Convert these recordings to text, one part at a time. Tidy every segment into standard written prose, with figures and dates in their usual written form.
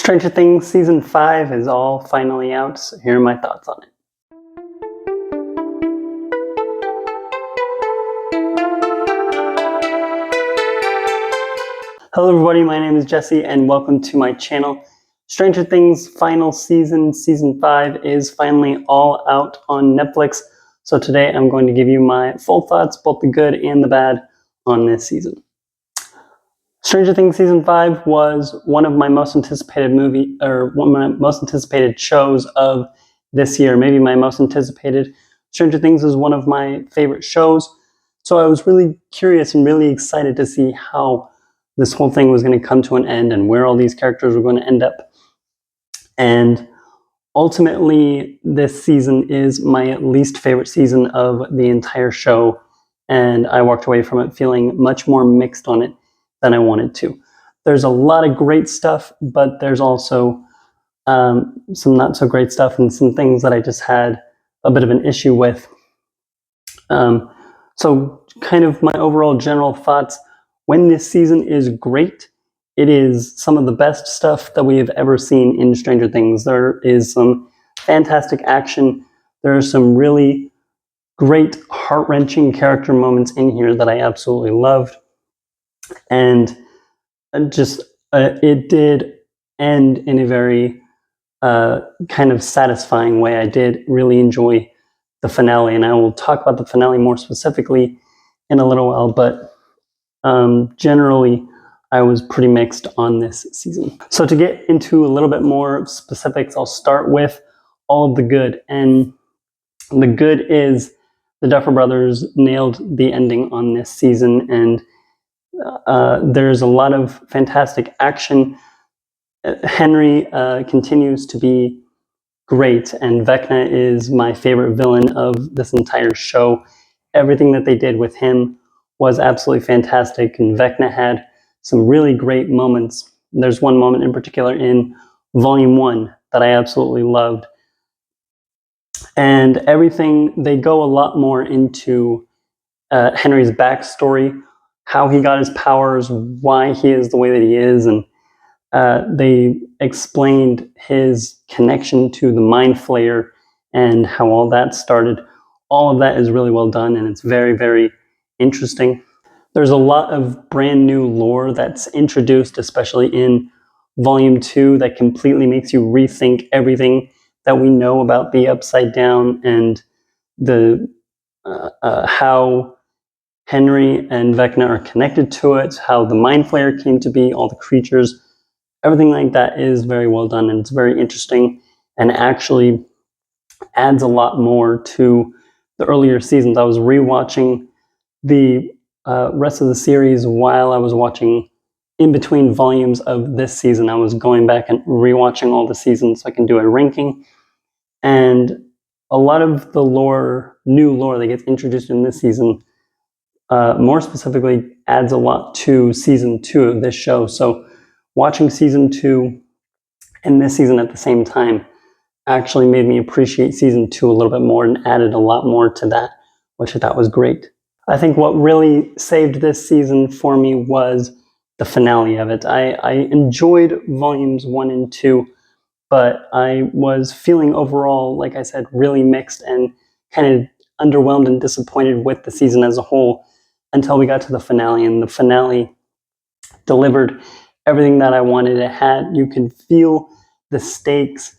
Stranger Things Season 5 is all finally out, so here are my thoughts on it. Hello everybody, my name is Jesse and welcome to my channel. Stranger Things final season, Season 5, is finally all out on Netflix. So today I'm going to give you my full thoughts, both the good and the bad, on this season. Stranger Things Season 5 was one of my most anticipated one of my most anticipated shows of this year, maybe my most anticipated. Stranger Things is one of my favorite shows, so I was really curious and really excited to see how this whole thing was going to come to an end and where all these characters were going to end up. And ultimately, this season is my least favorite season of the entire show, and I walked away from it feeling much more mixed on it than I wanted to. There's a lot of great stuff, but there's also some not so great stuff and some things that I just had a bit of an issue with. So kind of my overall general thoughts: when this season is great, it is some of the best stuff that we have ever seen in Stranger Things. There is some fantastic action. There are some really great, heart-wrenching character moments in here that I absolutely loved. And it did end in a very kind of satisfying way. I did really enjoy the finale, and I will talk about the finale more specifically in a little while, but generally, I was pretty mixed on this season. So to get into a little bit more specifics, I'll start with all of the good. And the good is the Duffer Brothers nailed the ending on this season, and there's a lot of fantastic action. Henry continues to be great, and Vecna is my favorite villain of this entire show. Everything that they did with him was absolutely fantastic, and Vecna had some really great moments. There's one moment in particular in Volume 1 that I absolutely loved. And everything, they go a lot more into Henry's backstory, how he got his powers, why he is the way that he is, and they explained his connection to the Mind Flayer and how all that started. All of that is really well done, and it's very, very interesting. There's a lot of brand new lore that's introduced, especially in Volume 2, that completely makes you rethink everything that we know about the Upside Down and the how Henry and Vecna are connected to it, how the Mind Flayer came to be, all the creatures. Everything like that is very well done, and it's very interesting and actually adds a lot more to the earlier seasons. I was rewatching the rest of the series while I was watching in between volumes of this season. I was going back and rewatching all the seasons so I can do a ranking. And a lot of the new lore that gets introduced in this season, more specifically, adds a lot to Season 2 of this show. So watching Season 2 and this season at the same time actually made me appreciate Season 2 a little bit more and added a lot more to that, which I thought was great. I think what really saved this season for me was the finale of it. I enjoyed Volumes 1 and 2, but I was feeling overall, like I said, really mixed and kind of underwhelmed and disappointed with the season as a whole until we got to the finale. And the finale delivered everything that I wanted. It had, you could feel the stakes.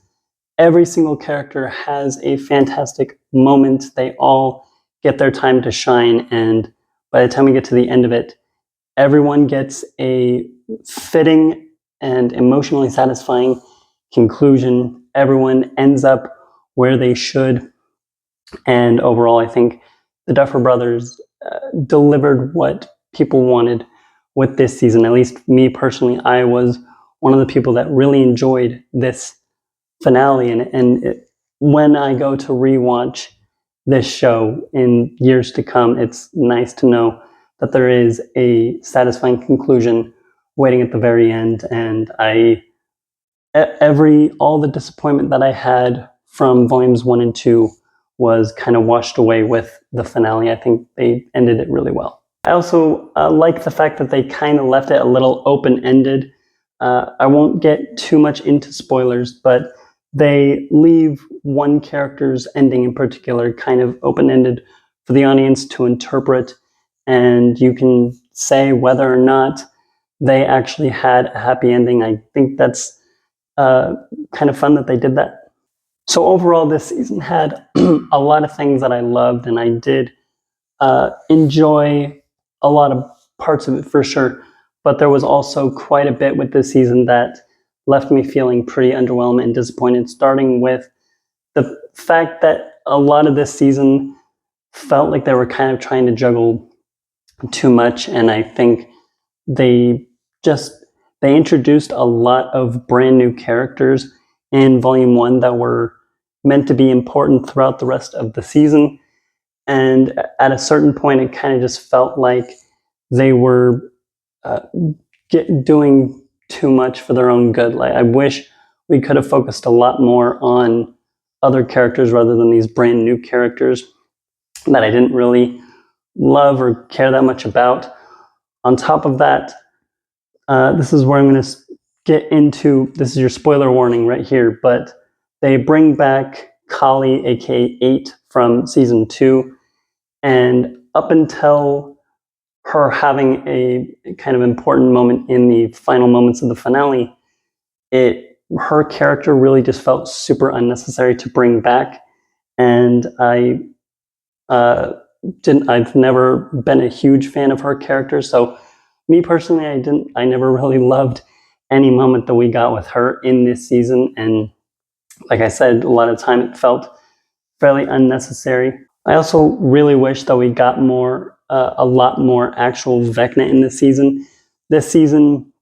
Every single character has a fantastic moment. They all get their time to shine, and by the time we get to the end of it, everyone gets a fitting and emotionally satisfying conclusion. Everyone ends up where they should, and overall, I think the Duffer Brothers delivered what people wanted with this season. At least me personally, I was one of the people that really enjoyed this finale, and when I go to rewatch this show in years to come, it's nice to know that there is a satisfying conclusion waiting at the very end. And all the disappointment that I had from Volumes 1 and 2 was kind of washed away with the finale. I think they ended it really well. I also like the fact that they kind of left it a little open-ended. I won't get too much into spoilers, but they leave one character's ending in particular kind of open-ended for the audience to interpret, and you can say whether or not they actually had a happy ending. I think that's kind of fun that they did that. So overall, this season had a lot of things that I loved, and I did enjoy a lot of parts of it for sure. But there was also quite a bit with this season that left me feeling pretty underwhelmed and disappointed, starting with the fact that a lot of this season felt like they were kind of trying to juggle too much, and I think they introduced a lot of brand new characters in volume 1 that were meant to be important throughout the rest of the season, and at a certain point it kind of just felt like they were doing too much for their own good. Like, I wish we could have focused a lot more on other characters rather than these brand new characters that I didn't really love or care that much about. On top of that, this is where I'm going to get into, this is your spoiler warning right here, but they bring back Kali, aka 8, from season 2, and up until her having a kind of important moment in the final moments of the finale, her character really just felt super unnecessary to bring back, and I've never been a huge fan of her character, so me personally, I never really loved any moment that we got with her in this season, and like I said, a lot of time it felt fairly unnecessary. I also really wish that we got a lot more actual Vecna in this season. This season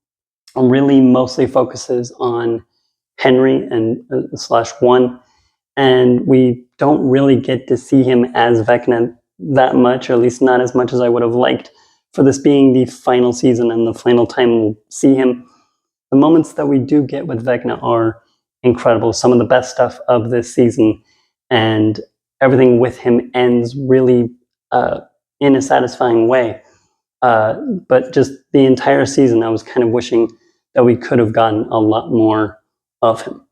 really mostly focuses on Henry and /1, and we don't really get to see him as Vecna that much, or at least not as much as I would have liked, for this being the final season and the final time we'll see him. The moments that we do get with Vecna are incredible, some of the best stuff of this season, and everything with him ends really in a satisfying way. But just the entire season, I was kind of wishing that we could have gotten a lot more of him.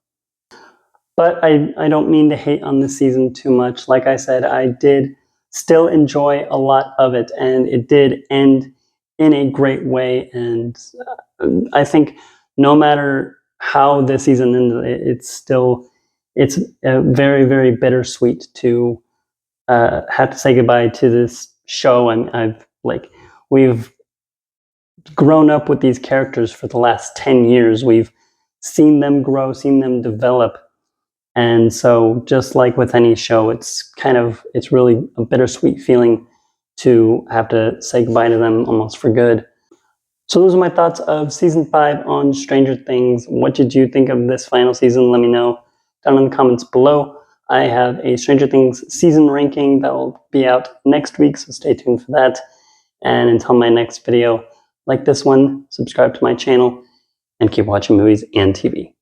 But I don't mean to hate on this season too much. Like I said, I did still enjoy a lot of it, and it did end in a great way. And I think no matter how this season ended, it's very, very bittersweet to have to say goodbye to this show. And we've grown up with these characters for the last 10 years. We've seen them grow, seen them develop. And so just like with any show, it's really a bittersweet feeling to have to say goodbye to them almost for good. So those are my thoughts of season 5 on Stranger Things. What did you think of this final season? Let me know down in the comments below. I have a Stranger Things season ranking that will be out next week, so stay tuned for that. And until my next video, like this one, subscribe to my channel, and keep watching movies and TV.